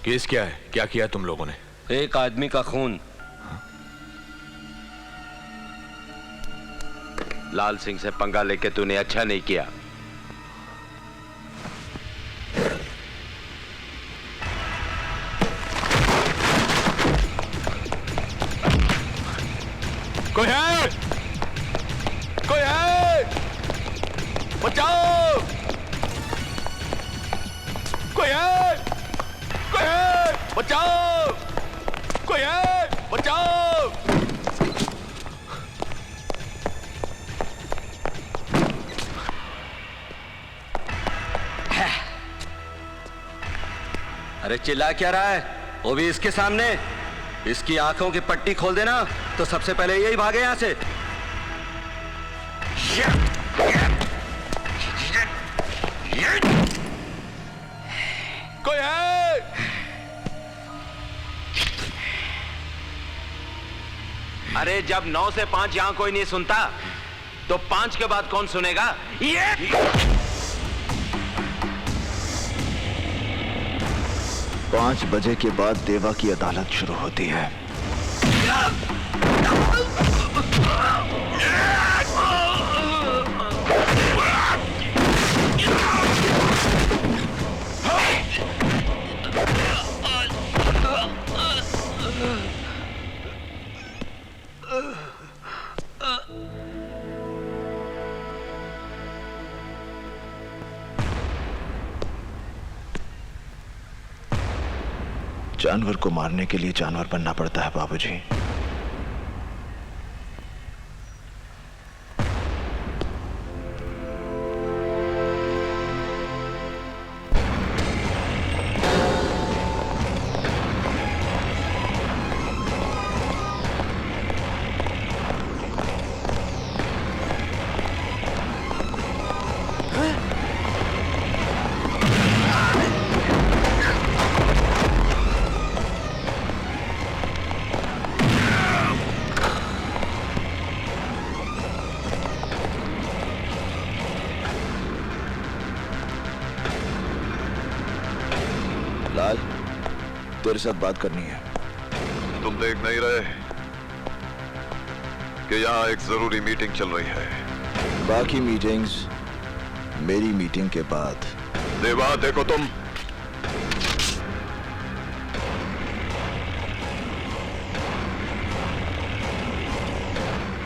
Case क्या है? क्या किया तुम लोगों ने? एक आदमी का खून। लाल सिंह से पंगा लेके तूने अच्छा नहीं किया। कोई है? कोई है? बचाओ! कोई है? कोई है? बचाओ! कोई है? बचाओ! अरे चिल्ला क्या रहा है? वो भी इसके सामने। इसकी आंखों की पट्टी खोल देना तो सबसे पहले यही भागे यहां से। कोई है? अरे जब 9 से 5 यहां कोई नहीं सुनता तो 5 के बाद कौन सुनेगा? ये 5 बजे के बाद देवा की अदालत शुरू होती है। जानवर को मारने के लिए जानवर बनना पड़ता है बाबूजी। लाल, तेरे साथ बात करनी है। तुम देख नहीं रहे कि यहाँ एक जरूरी मीटिंग चल रही है? बाकी मीटिंग्स मेरी मीटिंग के बाद। देवा, देखो तुम।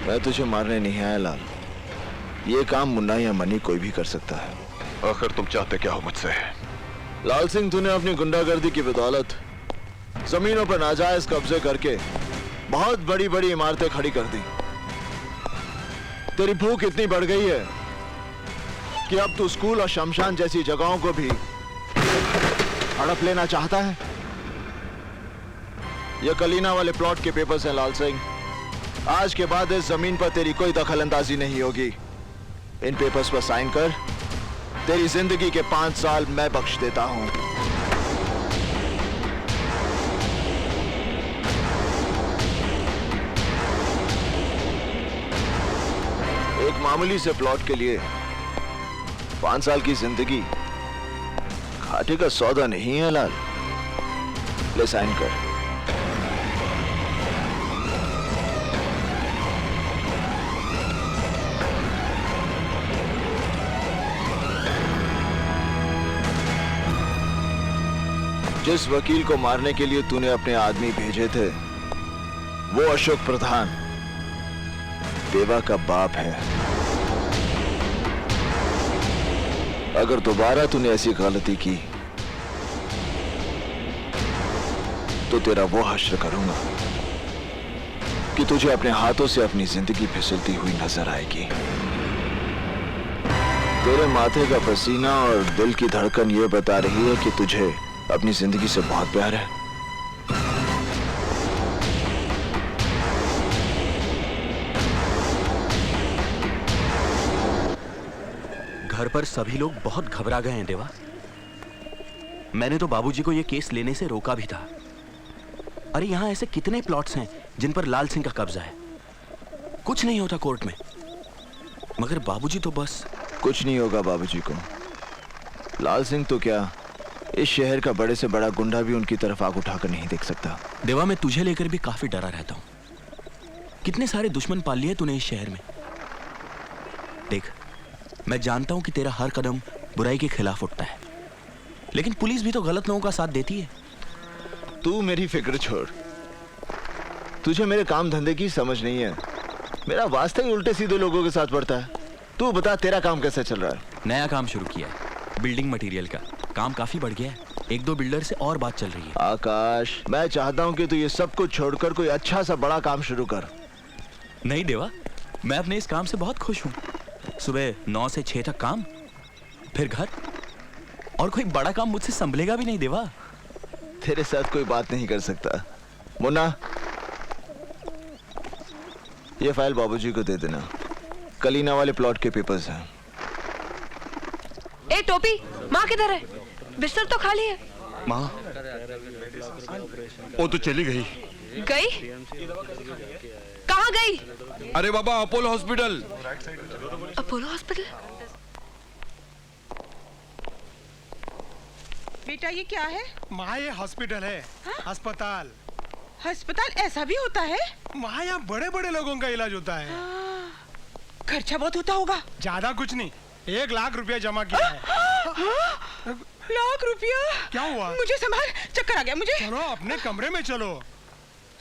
मैं तुझे मारने नहीं आया लाल। ये काम मुन्ना या मनी कोई भी कर सकता है। आखिर तुम चाहते क्या हो मुझसे? लाल सिंह, तूने अपनी गुंडागर्दी की बदौलत जमीनों पर नाजायज कब्जे करके बहुत बड़ी बड़ी इमारतें खड़ी कर दी। तेरी भूख इतनी बढ़ गई है कि अब तू स्कूल और शमशान जैसी जगहों को भी हड़प लेना चाहता है। ये कलीना वाले प्लॉट के पेपर्स हैं लाल सिंह। आज के बाद इस जमीन पर तेरी कोई दखलंदाजी नहीं होगी। इन पेपर्स पर साइन कर। तेरी जिंदगी के 5 साल मैं बख्श देता हूं। एक मामूली से प्लॉट के लिए 5 साल की जिंदगी घाटे का सौदा नहीं है लाल। ले साइन कर। जिस वकील को मारने के लिए तूने अपने आदमी भेजे थे वो अशोक प्रधान देवा का बाप है। अगर दोबारा तूने ऐसी गलती की तो तेरा वो हश्र करूंगा कि तुझे अपने हाथों से अपनी जिंदगी फिसलती हुई नजर आएगी। तेरे माथे का पसीना और दिल की धड़कन ये बता रही है कि तुझे अपनी जिंदगी से बहुत प्यार है। घर पर सभी लोग बहुत घबरा गए हैं देवा। मैंने तो बाबूजी को यह केस लेने से रोका भी था। अरे यहां ऐसे कितने प्लॉट्स हैं जिन पर लाल सिंह का कब्जा है। कुछ नहीं होता कोर्ट में, मगर बाबूजी तो बस। कुछ नहीं होगा बाबूजी को। लाल सिंह तो क्या, इस शहर का बड़े से बड़ा गुंडा भी उनकी तरफ आग उठाकर नहीं देख सकता। देवा, मैं तुझे लेकर भी काफी डरा रहता हूँ। कितने सारे दुश्मन पाल लिए तूने इस शहर में। देख, मैं जानता हूं कि तेरा हर कदम बुराई के खिलाफ उठता है, लेकिन पुलिस भी तो गलत लोगों का साथ देती है। तू मेरी फिक्र छोड़, तुझे मेरे काम धंधे की समझ नहीं है। मेरा वास्ता ही उल्टे सीधे लोगों के साथ पड़ता है। तू बता, तेरा काम कैसे चल रहा है? नया काम शुरू किया है, बिल्डिंग मटेरियल का काम काफी बढ़ गया है। 1-2 बिल्डर से और बात चल रही है। आकाश, मैं चाहता हूं कि तू ये सब कुछ छोड़कर कोई अच्छा सा बड़ा काम शुरू कर। नहीं देवा, मैं अपने इस काम से बहुत खुश हूँ। सुबह 9 से 6 तक काम, फिर घर, और कोई बड़ा काम मुझसे संभलेगा भी नहीं देवा। तेरे साथ कोई बात नहीं कर सकता। मुन्ना, ये फाइल बाबूजी को दे देना। कलीना वाले प्लॉट के पेपर्स हैं। ए टोपी, माँ किधर है? बिस्तर तो खाली है। माँ, वो तो चली गई। गई? कहाँ गई? अरे बाबा, अपोलो हॉस्पिटल। Apollo hospital? बेटा ये क्या है? माँ, ये हॉस्पिटल है। अस्पताल। अस्पताल ऐसा भी होता है? माँ, यहाँ बड़े बड़े लोगों का इलाज होता है। खर्चा बहुत होता होगा। ज्यादा कुछ नहीं, 1 लाख रुपया जमा किया है। लाख रुपया? क्या हुआ? मुझे संभाल, चक्कर आ गया मुझे। चलो अपने कमरे में चलो।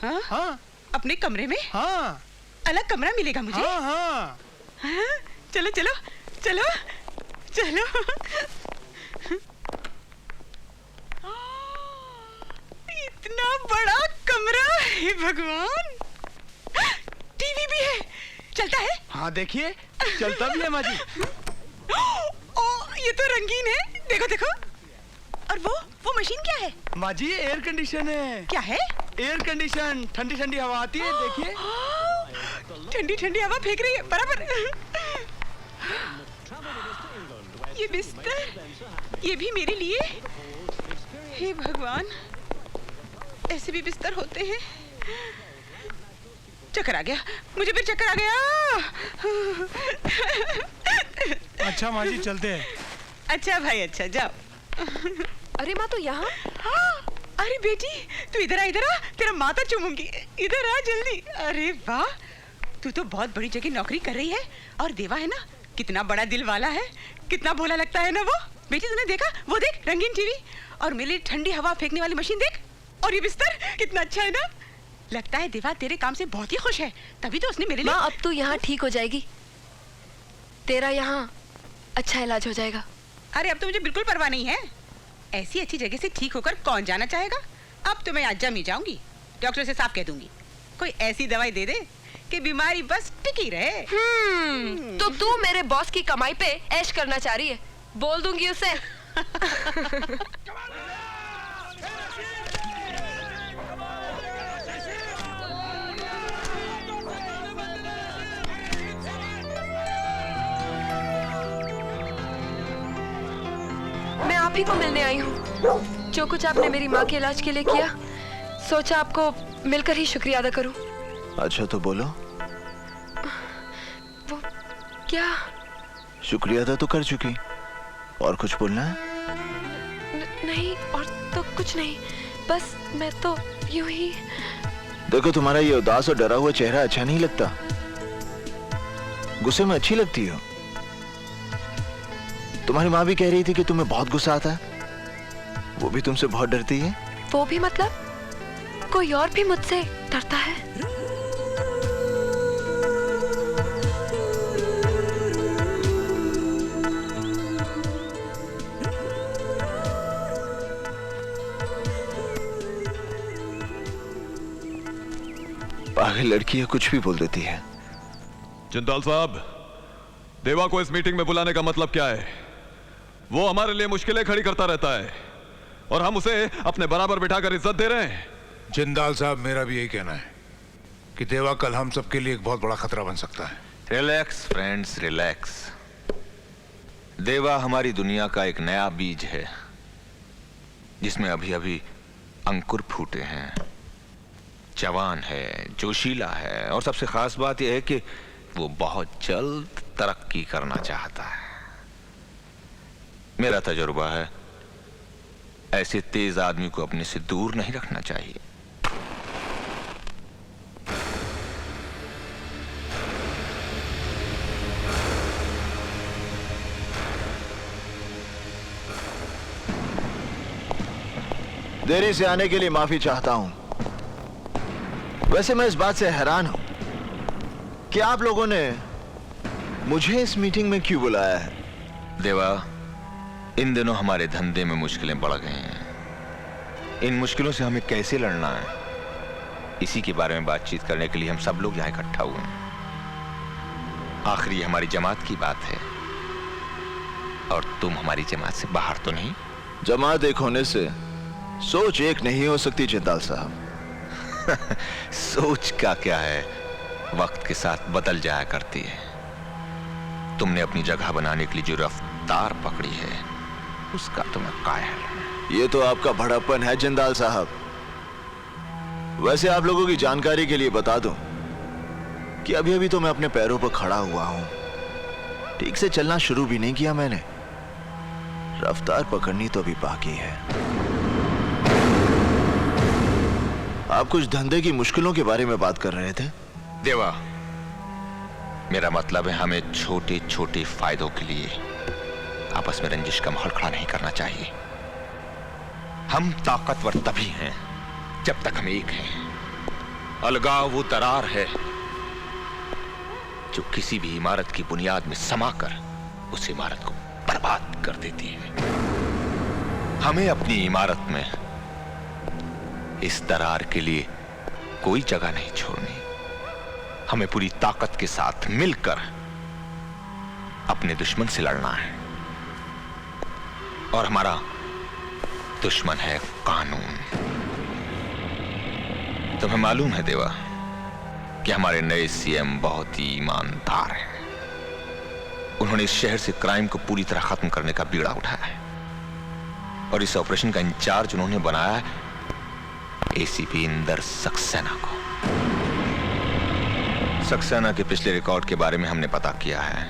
हाँ? हाँ अपने कमरे में? हाँ अलग कमरा मिलेगा मुझे? हाँ हाँ। हाँ? चलो चलो चलो चलो। इतना बड़ा कमरा है भगवान। टीवी भी है, चलता है? हाँ देखिए, चलता भी है माँ जी। ओ, ये तो रंगीन है, देखो देखो। और वो मशीन क्या है? माँ जी, एयर कंडीशन है। क्या है? एयर कंडीशन, ठंडी ठंडी हवा आती है, देखिए। ठंडी ठंडी हवा फेंक रही है बराबर। ये बिस्तर, ये भी मेरे लिए। हे भगवान, ऐसे भी बिस्तर होते हैं। चक्कर आ गया मुझे, फिर चक्कर आ गया। अच्छा माँ जी, चलते हैं। अच्छा भाई, अच्छा जाओ। अरे माँ, तो यहाँ? अरे बेटी, तू इधर आ, तेरा माथा चूमूंगी। इधर आ जल्दी। अरे वाह, तू तो बहुत बड़ी जगह नौकरी कर रही है। और देवा है ना, कितना बड़ा दिल वाला है, कितना भोला लगता है ना वो। बेटी तूने देखा, वो देख, रंगीन टीवी, और मेरे लिए ठंडी हवा फेंकने वाली मशीन देख, और ये बिस्तर कितना अच्छा है ना। लगता है देवा तेरे काम से बहुत ही खुश है, तभी तो उसने मेरे लिए। माँ, अब तू यहाँ ठीक हो जाएगी। तेरा यहाँ अच्छा इलाज हो जाएगा। अरे अब तो मुझे बिल्कुल परवाह नहीं है। ऐसी अच्छी जगह से ठीक होकर कौन जाना चाहेगा। अब तो मैं आज जम ही जाऊंगी, डॉक्टर से साफ कह दूंगी कोई ऐसी दवाई दे दे कि बीमारी बस टिकी रहे। तो तू मेरे बॉस की कमाई पे ऐश करना चाह रही है? बोल दूंगी उसे। मैं आप ही को मिलने आई हूँ। जो कुछ आपने मेरी माँ के इलाज के लिए किया, सोचा आपको मिलकर ही शुक्रिया अदा करूँ। अच्छा तो बोलो। वो क्या? शुक्रिया अदा तो कर चुकी, और कुछ बोलना है? नहीं, और तो कुछ नहीं, बस मैं तो यूं ही। देखो, तुम्हारा ये उदास और डरा हुआ चेहरा अच्छा नहीं लगता। गुस्से में अच्छी लगती हो। तुम्हारी माँ भी कह रही थी कि तुम्हें बहुत गुस्सा आता है, वो भी तुमसे बहुत डरती है। वो भी मतलब? कोई और भी मुझसे डरता है? पागल लड़की है, कुछ भी बोल देती है। जिंदाल साहब, देवा को इस मीटिंग में बुलाने का मतलब क्या है? वो हमारे लिए मुश्किलें खड़ी करता रहता है और हम उसे अपने बराबर बिठाकर इज्जत दे रहे हैं। जिंदाल साहब, मेरा भी यही कहना है कि देवा कल हम सबके लिए एक बहुत बड़ा खतरा बन सकता है। Relax friends, relax. देवा हमारी दुनिया का एक नया बीज है जिसमें अभी अभी अंकुर फूटे हैं। जवान है, जोशीला है, और सबसे खास बात यह है कि वो बहुत जल्द तरक्की करना चाहता है। मेरा तजुर्बा है ऐसे तेज आदमी को अपने से दूर नहीं रखना चाहिए। देरी से आने के लिए माफी चाहता हूं। वैसे मैं इस बात से हैरान हूं कि आप लोगों ने मुझे इस मीटिंग में क्यों बुलाया है। देवा, इन दिनों हमारे धंधे में मुश्किलें बढ़ गई हैं। इन मुश्किलों से हमें कैसे लड़ना है, इसी के बारे में बातचीत करने के लिए हम सब लोग यहां इकट्ठा हुए हैं। आखिर ये हमारी जमात की बात है, और तुम हमारी जमात से बाहर तो नहीं। जमात एक होने से सोच एक नहीं हो सकती जिंदाल साहब। सोच का क्या है, वक्त के साथ बदल जाया करती है। तुमने अपनी जगह बनाने के लिए जो रफ्तार पकड़ी है, उसका तुम्हें कायल हूं। ये तो आपका बड़प्पन है जिंदाल साहब। वैसे आप लोगों की जानकारी के लिए बता दूं कि अभी अभी तो मैं अपने पैरों पर खड़ा हुआ हूं। ठीक से चलना शुरू भी नहीं किया मैंने। रफ्तार पकड़नी तो अभी बाकी है। आप कुछ धंधे की मुश्किलों के बारे में बात कर रहे थे। देवा, मेरा मतलब है हमें छोटे छोटे फायदों के लिए आपस में रंजिश का माहौल खड़ा नहीं करना चाहिए। हम ताकतवर तभी हैं जब तक हम एक हैं। अलगाव वो दरार है जो किसी भी इमारत की बुनियाद में समाकर उस इमारत को बर्बाद कर देती है। हमें अपनी इमारत में इस दरार के लिए कोई जगह नहीं छोड़नी। हमें पूरी ताकत के साथ मिलकर अपने दुश्मन से लड़ना है, और हमारा दुश्मन है कानून। तुम्हें मालूम है देवा कि हमारे नए सीएम बहुत ही ईमानदार हैं। उन्होंने इस शहर से क्राइम को पूरी तरह खत्म करने का बीड़ा उठाया है, और इस ऑपरेशन का इंचार्ज उन्होंने बनाया है एसीपी इंदर सक्सेना को। सक्सेना के पिछले रिकॉर्ड के बारे में हमने पता किया है।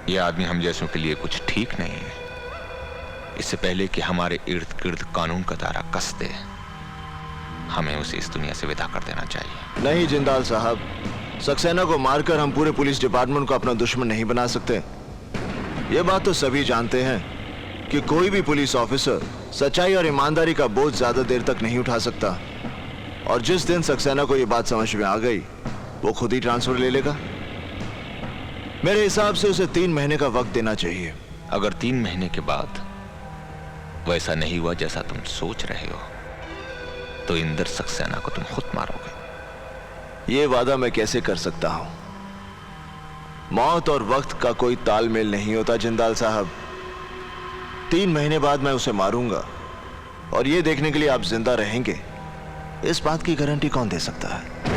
यह आदमी हम जैसों के लिए कुछ ठीक नहीं है। इससे पहले कि हमारे इर्द गिर्द कानून का दायरा कस दे, हमें उसे इस दुनिया से विदा कर देना चाहिए। नहीं जिंदाल साहब, सक्सेना को मारकर हम पूरे पुलिस डिपार्टमेंट को अपना दुश्मन नहीं बना सकते। यह बात तो सभी जानते हैं कि कोई भी पुलिस ऑफिसर सच्चाई और ईमानदारी का बोझ ज्यादा देर तक नहीं उठा सकता। और जिस दिन सक्सेना को यह बात समझ में आ गई, वो खुद ही ट्रांसफर ले लेगा। मेरे हिसाब से उसे 3 महीने का वक्त देना चाहिए। अगर 3 महीने के बाद वैसा नहीं हुआ जैसा तुम सोच रहे हो, तो इंदर सक्सेना को तुम खुद मारोगे। यह वादा मैं कैसे कर सकता हूं? मौत और वक्त का कोई तालमेल नहीं होता जिंदाल साहब। 3 महीने बाद मैं उसे मारूंगा, और यह देखने के लिए आप जिंदा रहेंगे, इस बात की गारंटी कौन दे सकता है?